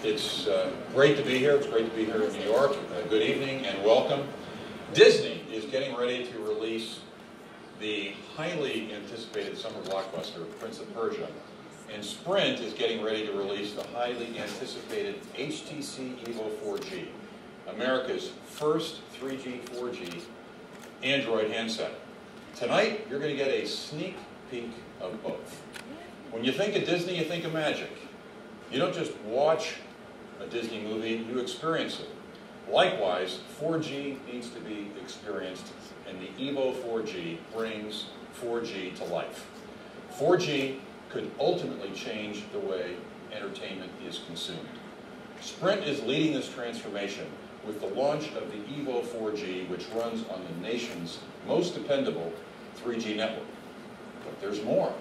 It's great to be here. It's great to be here in New York. Good evening and welcome. Disney is getting ready to release the highly anticipated summer blockbuster, Prince of Persia. And Sprint is getting ready to release the highly anticipated HTC EVO 4G, America's first 3G, 4G Android handset. Tonight, you're going to get a sneak peek of both. When you think of Disney, you think of magic. You don't just watch a Disney movie, you experience it. Likewise, 4G needs to be experienced, and the EVO 4G brings 4G to life. 4G could ultimately change the way entertainment is consumed. Sprint is leading this transformation with the launch of the EVO 4G, which runs on the nation's most dependable 3G network. But there's more.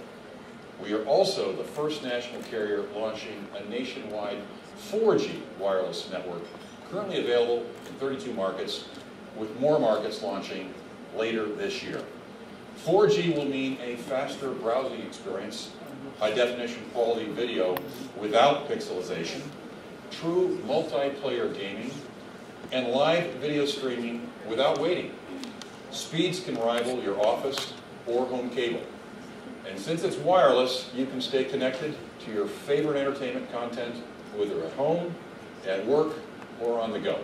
We are also the first national carrier launching a nationwide 4G wireless network, currently available in 32 markets, with more markets launching later this year. 4G will mean a faster browsing experience, high-definition quality video without pixelization, true multiplayer gaming, and live video streaming without waiting. Speeds can rival your office or home cable. And since it's wireless, you can stay connected to your favorite entertainment content, whether at home, at work, or on the go.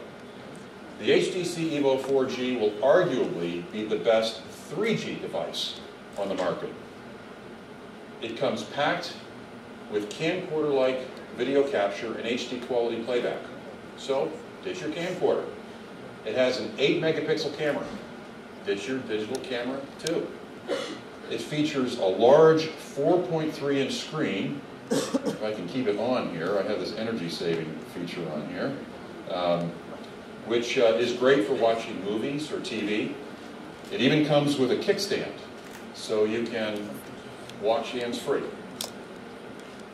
The HTC EVO 4G will arguably be the best 3G device on the market. It comes packed with camcorder-like video capture and HD quality playback. So, ditch your camcorder. It has an 8-megapixel camera. Ditch your digital camera, too. It features a large 4.3-inch screen. If I can keep it on here, I have this energy-saving feature on here, which is great for watching movies or TV. It even comes with a kickstand, so you can watch hands-free.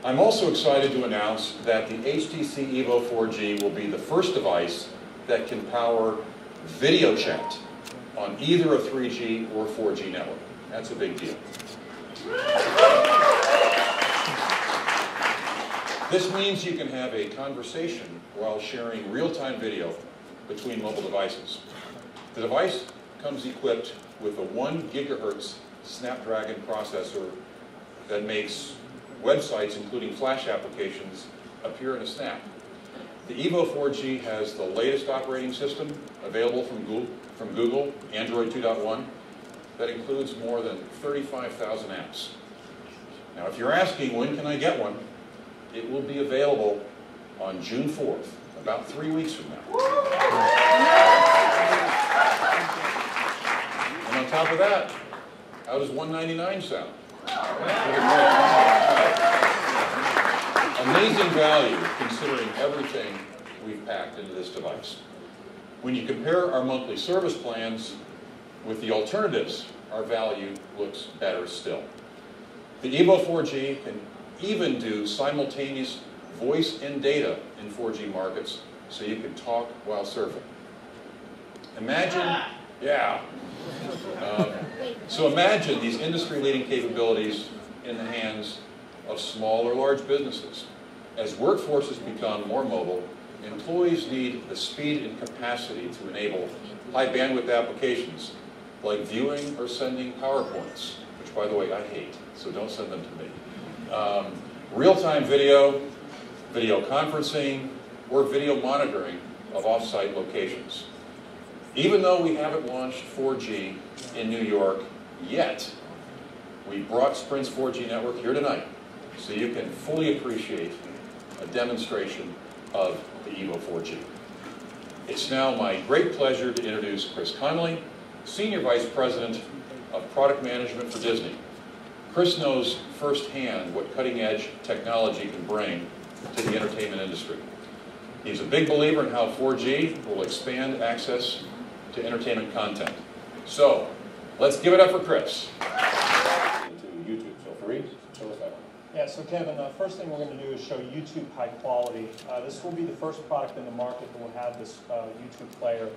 I'm also excited to announce that the HTC EVO 4G will be the first device that can power video chat on either a 3G or 4G network. That's a big deal. This means you can have a conversation while sharing real-time video between mobile devices. The device comes equipped with a 1 gigahertz Snapdragon processor that makes websites, including Flash applications, appear in a snap. The EVO 4G has the latest operating system available from Google, Android 2.1, that includes more than 35,000 apps. Now, if you're asking, when can I get one? It will be available on June 4th, about 3 weeks from now. And on top of that, how does $199 sound? Amazing value, considering everything we've packed into this device. When you compare our monthly service plans with the alternatives, our value looks better still. The EVO 4G can even do simultaneous voice and data in 4G markets, so you can talk while surfing. So imagine these industry-leading capabilities in the hands of small or large businesses. As workforces become more mobile, employees need the speed and capacity to enable high-bandwidth applications like viewing or sending PowerPoints, which, by the way, I hate, so don't send them to me. Real-time video, video conferencing, or video monitoring of off-site locations. Even though we haven't launched 4G in New York yet, we brought Sprint's 4G network here tonight so you can fully appreciate a demonstration of the EVO 4G. It's now my great pleasure to introduce Chris Connolly, Senior Vice President of Product Management for Disney. Chris knows firsthand what cutting-edge technology can bring to the entertainment industry. He's a big believer in how 4G will expand access to entertainment content. So, let's give it up for Chris. To YouTube, so Fareed, show us that. Yeah, so Kevin, first thing we're going to do is show YouTube high quality. This will be the first product in the market that will have this YouTube player.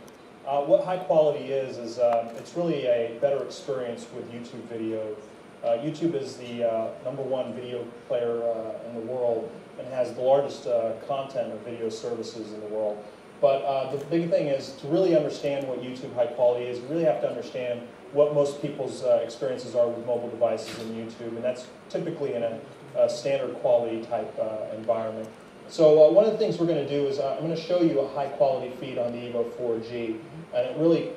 What high quality is it's really a better experience with YouTube video. YouTube is the #1 video player in the world, and has the largest content of video services in the world. But the big thing is to really understand what YouTube high quality is, you really have to understand what most people's experiences are with mobile devices in YouTube, and that's typically in a standard quality type environment. So one of the things we're going to do is I'm going to show you a high quality feed on the EVO 4G, and it really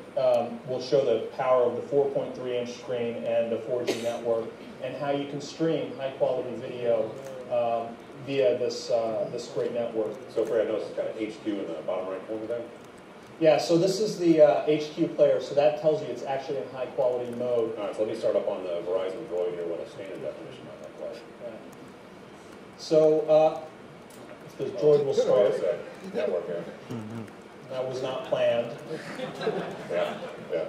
will show the power of the 4.3-inch screen and the 4G network, and how you can stream high quality video via this great network. So Fred, I noticed it's got an HQ in the bottom right corner there. Yeah, so this is the HQ player, so that tells you it's actually in high quality mode. All right, so let me start up on the Verizon Droid here, what a standard definition might look like. Yeah. So if the Droid will start. Network here. That was not planned. Yeah,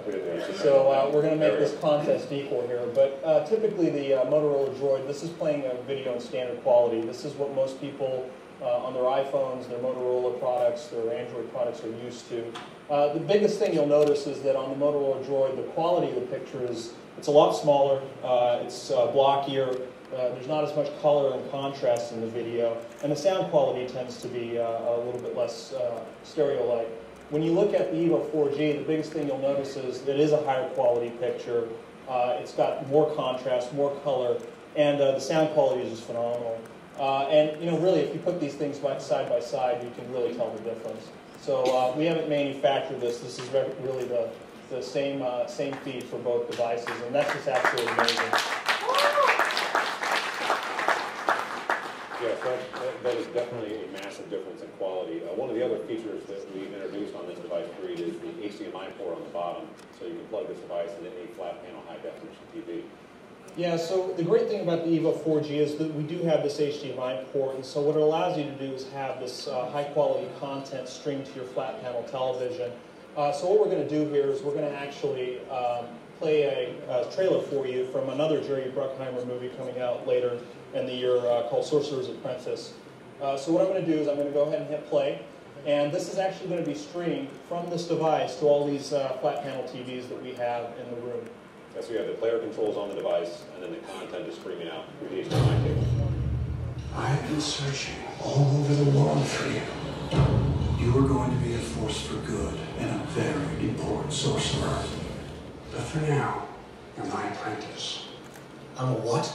we didn't answer. So we're going to make this contest equal here, but typically the Motorola Droid, this is playing a video in standard quality. This is what most people on their iPhones, their Motorola products, their Android products are used to. The biggest thing you'll notice is that on the Motorola Droid, the quality of the picture it's a lot smaller, it's blockier, there's not as much color and contrast in the video, and the sound quality tends to be a little bit less stereo-like. When you look at the EVO 4G, the biggest thing you'll notice is that it is a higher quality picture. It's got more contrast, more color, and the sound quality is just phenomenal. And really, if you put these things side by side, you can really tell the difference. So we haven't manufactured this. This is really the same feed for both devices, and that's just absolutely amazing. Yeah, that is definitely a massive difference in quality. One of the other features that we've introduced on this device, Reed, is the HDMI port on the bottom, so you can plug this device into a flat panel high definition TV. Yeah, so the great thing about the EVO 4G is that we do have this HDMI port, and so what it allows you to do is have this high-quality content streamed to your flat panel television. So what we're going to do here is we're going to actually play a trailer for you from another Jerry Bruckheimer movie coming out later in the year called Sorcerer's Apprentice. So what I'm going to do is I'm going to go ahead and hit play, and this is actually going to be streamed from this device to all these flat panel TVs that we have in the room. Yeah, so you have the player controls on the device, and then the content is streaming out through the HDMI cable. I've been searching all over the world for you. You are going to be a force for good and a very important sorcerer. But for now, you're my apprentice. I'm a what?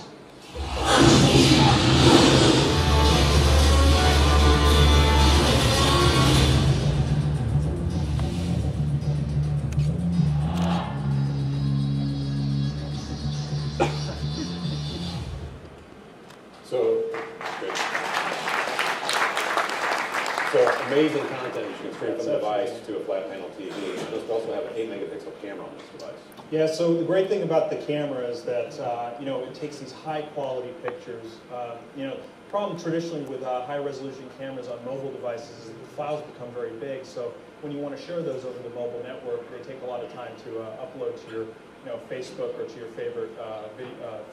So amazing content that you can stream from the device to a flat panel TV. And we also have an 8-megapixel camera on this device. Yeah, so the great thing about the camera is that it takes these high-quality pictures. The problem traditionally with high-resolution cameras on mobile devices is that the files become very big. So when you want to share those over the mobile network, they take a lot of time to upload to your Facebook or to your favorite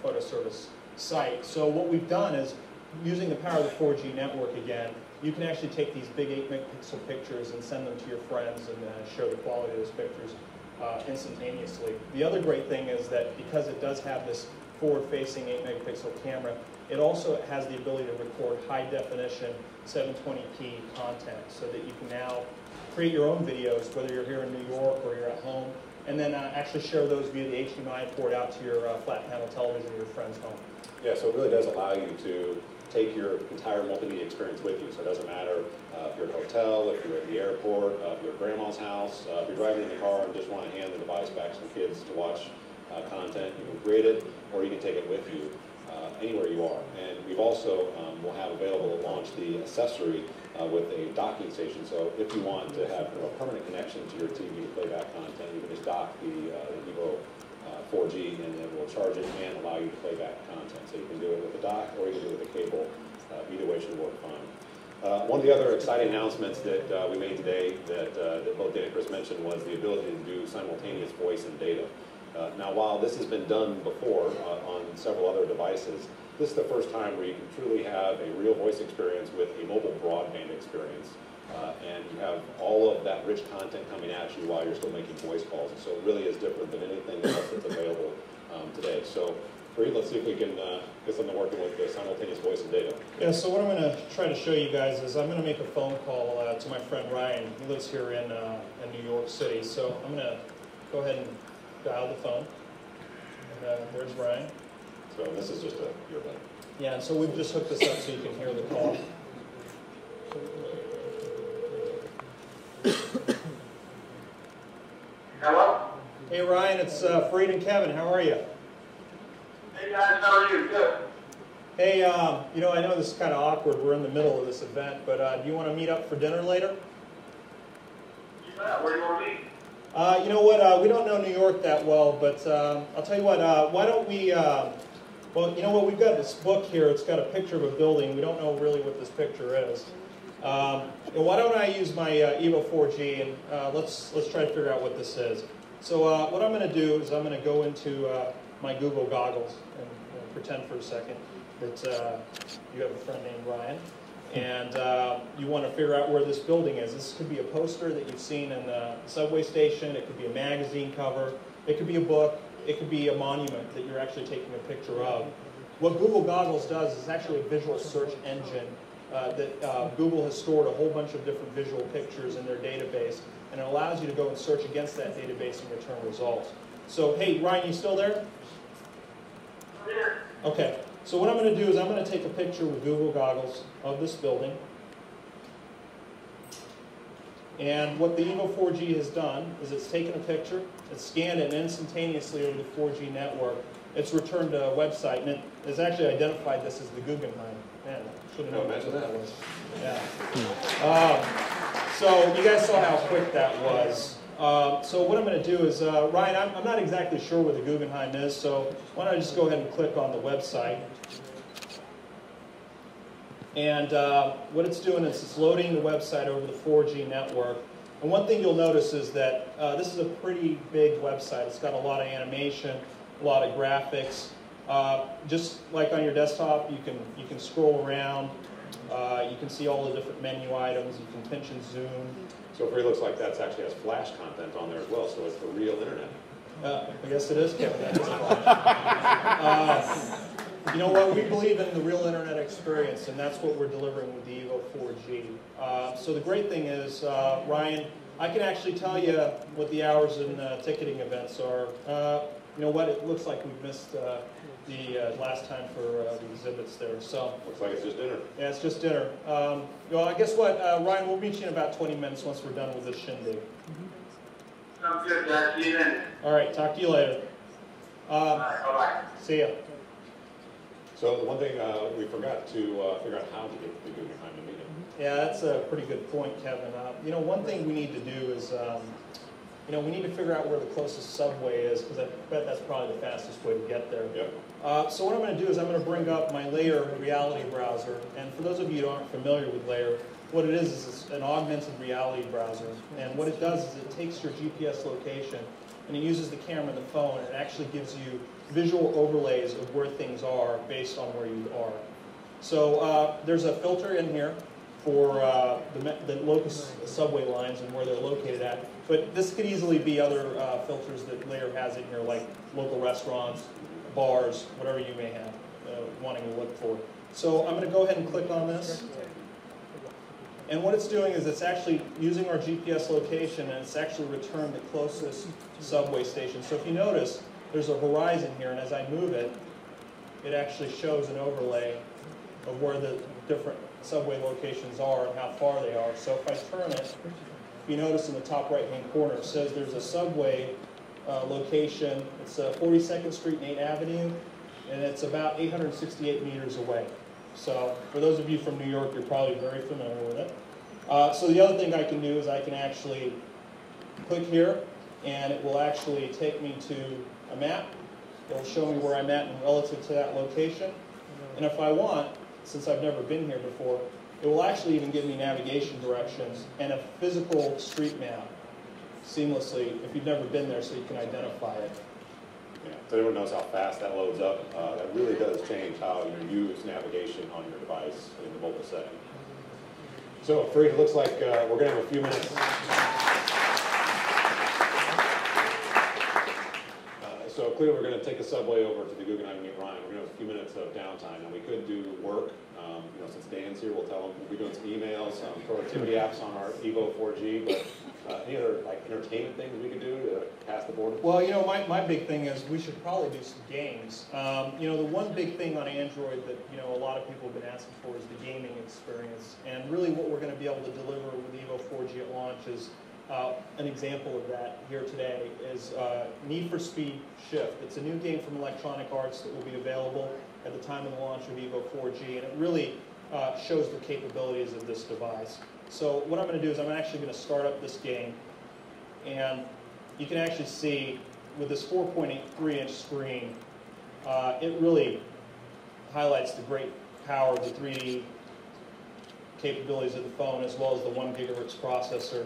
photo service site. So what we've done is, using the power of the 4G network again, you can actually take these big 8-megapixel pictures and send them to your friends and show the quality of those pictures instantaneously. The other great thing is that because it does have this forward-facing 8-megapixel camera, it also has the ability to record high-definition 720p content, so that you can now create your own videos, whether you're here in New York or you're at home, and then actually share those via the HDMI port out to your flat panel television at your friend's home. Yeah, so it really does allow you to take your entire multimedia experience with you. So it doesn't matter if you're at a hotel, if you're at the airport, if you're at grandma's house, if you're driving in the car and just want to hand the device back to some kids to watch content, you can create it, or you can take it with you anywhere you are. And we've also will have available at launch the accessory with a docking station. So if you want to have a permanent connection to your TV to play back content, you can just dock the EVO 4G, and it will charge it and allow you to play back content. So you can do it with a dock, or you can do it with a cable. Either way should work fine. One of the other exciting announcements that we made today that both Dan and Chris mentioned was the ability to do simultaneous voice and data. Now, while this has been done before on several other devices, this is the first time where you can truly have a real voice experience with a mobile broadband experience. And you have all of that rich content coming at you while you're still making voice calls. And so it really is different than anything else that's available today. So Fareed, let's see if we can get something working with the simultaneous voice and data. Yeah, so what I'm going to try to show you guys is I'm going to make a phone call to my friend Ryan. He lives here in New York City. So I'm going to go ahead and dial the phone. And there's Ryan. So this is just a earbud. Yeah, and so we've just hooked this up so you can hear the call. Hello? Hey Ryan, it's Fareed and Kevin. How are you? Hey guys, how are you? Good. Hey, you know, I know this is kind of awkward. We're in the middle of this event, but do you want to meet up for dinner later? Yeah, where do you want to meet? You know what? We don't know New York that well, but I'll tell you what. Why don't we? Well, you know what? We've got this book here. It's got a picture of a building. We don't know really what this picture is. Why don't I use my EVO 4G and let's try to figure out what this is. So what I'm going to do is I'm going to go into my Google goggles and pretend for a second that you have a friend named Ryan, and you want to figure out where this building is. This could be a poster that you've seen in the subway station. It could be a magazine cover. It could be a book. It could be a monument that you're actually taking a picture of. What Google Goggles does is actually a visual search engine that Google has stored a whole bunch of different visual pictures in their database, and it allows you to go and search against that database and return results. So, hey, Ryan, you still there? Here. Okay, so what I'm going to do is I'm going to take a picture with Google Goggles of this building. And what the EVO 4G has done is it's taken a picture, it's scanned it, and instantaneously over the 4G network, it's returned a website, and it has actually identified this as the Guggenheim. Man, I should have known what that was. Yeah. So you guys saw how quick that was. So what I'm going to do is, Ryan, I'm not exactly sure where the Guggenheim is, so why don't I just go ahead and click on the website. And what it's doing is it's loading the website over the 4G network. And one thing you'll notice is that this is a pretty big website. It's got a lot of animation, a lot of graphics. Just like on your desktop, you can scroll around. You can see all the different menu items. You can pinch and zoom. So it looks like that actually has Flash content on there as well, so it's the real internet. I guess it is, Kevin. That is Flash. You know what? We believe in the real internet experience, and that's what we're delivering with the EVO 4G. So the great thing is, Ryan, I can actually tell you what the hours and ticketing events are. You know what? It looks like we've missed the last time for the exhibits there. So looks like it's just dinner. Yeah, it's just dinner. Well, I guess what, Ryan, we'll meet you in about 20 minutes once we're done with this shindig. Sounds good, guys. See you then. All right, talk to you later. All right, bye-bye. See ya. So the one thing we forgot to figure out how to get the Guggenheim to meet him. Yeah, that's a pretty good point, Kevin. You know, one thing we need to do is, you know, we need to figure out where the closest subway is, because I bet that's probably the fastest way to get there. Yep. So what I'm going to do is I'm going to bring up my Layer reality browser. And for those of you who aren't familiar with Layer, what it is it's an augmented reality browser. And what it does is it takes your GPS location and it uses the camera and the phone, and it actually gives you visual overlays of where things are based on where you are. So there's a filter in here for the locus subway lines and where they're located at. But this could easily be other filters that Layer has in here, like local restaurants, bars, whatever you may have wanting to look for. So I'm going to go ahead and click on this. And what it's doing is it's actually using our GPS location, and it's actually returned the closest subway station. So if you notice, there's a horizon here, and as I move it, it actually shows an overlay of where the different subway locations are and how far they are. So if I turn it, if you notice in the top right-hand corner, it says there's a subway location. It's 42nd Street and 8th Avenue, and it's about 868 meters away. So for those of you from New York, you're probably very familiar with it. So the other thing I can do is I can actually click here, and it will actually take me to a map. It will show me where I'm at relative to that location. And if I want, since I've never been here before, it will actually even give me navigation directions and a physical street map seamlessly if you've never been there, so you can identify it. Yeah, so everyone knows how fast that loads up. That really does change how you use navigation on your device in the mobile setting. So, Fareed, it looks like we're going to have a few minutes. So clearly we're going to take the subway over to the Guggenheim and meet Ryan. We're going to have a few minutes of downtime, and we could do work. You know, since Dan's here, we'll tell him we'll be doing some emails, some productivity apps on our EVO 4G, but any other like entertainment things we could do to pass the board? Well, you know, my big thing is we should probably do some games. You know, the one big thing on Android that, you know, a lot of people have been asking for is the gaming experience. And really what we're going to be able to deliver with EVO 4G at launch is an example of that here today is Need for Speed Shift. It's a new game from Electronic Arts that will be available at the time of the launch of EVO 4G, and it really shows the capabilities of this device. So what I'm going to do is I'm actually going to start up this game, and you can actually see with this 4.83-inch screen, it really highlights the great power of the 3D capabilities of the phone as well as the 1 gigahertz processor.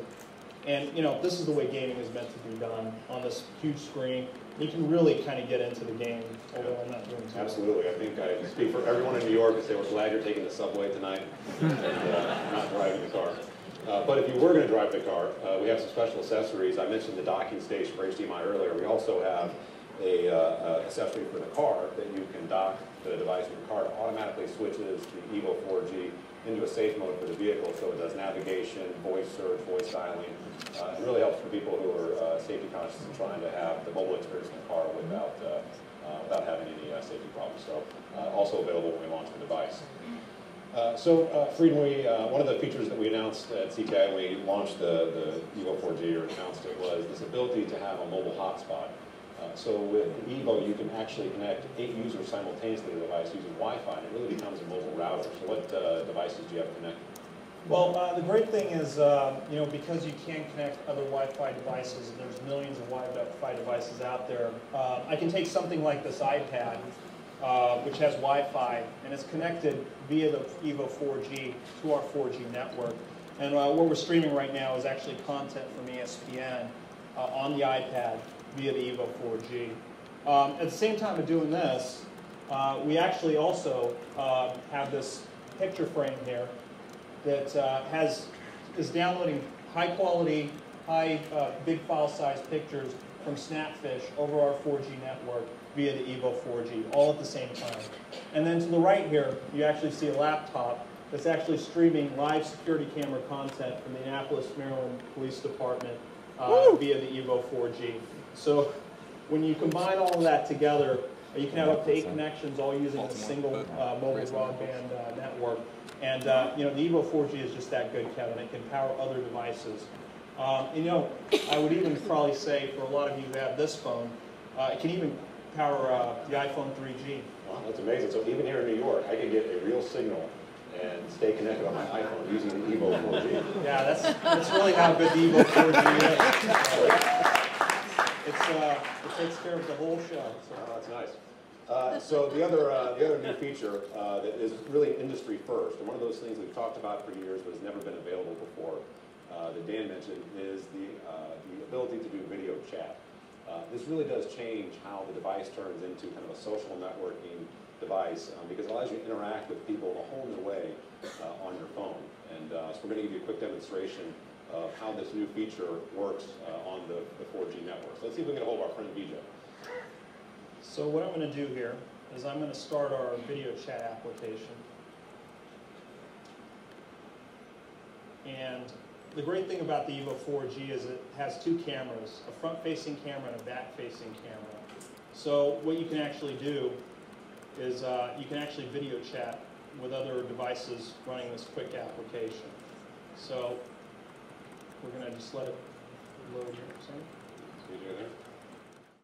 And you know, this is the way gaming is meant to be done on this huge screen. You can really kind of get into the game, although I'm not doing too Absolutely. I think I speak for everyone in New York and say we're glad you're taking the subway tonight and not driving the car. But if you were going to drive the car, we have some special accessories. I mentioned the docking station for HDMI earlier. We also have a accessory for the car that you can dock the device with the car. It automatically switches the EVO 4G into a safe mode for the vehicle, so it does navigation, voice search, voice dialing. It really helps for people who are safety conscious and trying to have the mobile experience in the car without having any safety problems. So also available when we launch the device. Frieden, one of the features that we announced at CTI when we launched the EVO 4G or announced it was this ability to have a mobile hotspot. So with EVO, you can actually connect 8 users simultaneously to the device using Wi-Fi, and it really becomes a mobile router. So what devices do you have connected? Well, the great thing is, you know, because you can connect other Wi-Fi devices, and there's millions of Wi-Fi devices out there, I can take something like this iPad, which has Wi-Fi, and it's connected via the EVO 4G to our 4G network. And what we're streaming right now is actually content from ESPN on the iPad via the EVO 4G. At the same time of doing this, we actually also have this picture frame here that is downloading high quality, big file size pictures from Snapfish over our 4G network via the EVO 4G, all at the same time. And then to the right here, you actually see a laptop that's actually streaming live security camera content from the Annapolis, Maryland Police Department via the EVO 4G. So when you combine all of that together, you can have up to 8 connections all using a single mobile broadband network. And you know, the EVO 4G is just that good, Kevin. It can power other devices. You know, I would even probably say for a lot of you who have this phone, it can even power the iPhone 3G. Wow, that's amazing. So even here in New York, I can get a real signal and stay connected on my iPhone using the EVO 4G. Yeah, that's really how good the EVO 4G is. It takes care of the whole show. So. Oh, that's nice. So the other new feature that is really industry first, and one of those things we've talked about for years but has never been available before, that Dan mentioned, is the ability to do video chat. This really does change how the device turns into kind of a social networking device because it allows you to interact with people in a whole new way on your phone. And so we're going to give you a quick demonstration of how this new feature works on the 4G network. So let's see if we can get a hold of our friend BJ. So what I'm going to do here is I'm going to start our video chat application. And the great thing about the EVO 4G is it has 2 cameras, a front-facing camera and a back-facing camera. So what you can actually do is you can actually video chat with other devices running this quick application. So we're going to just let it load here.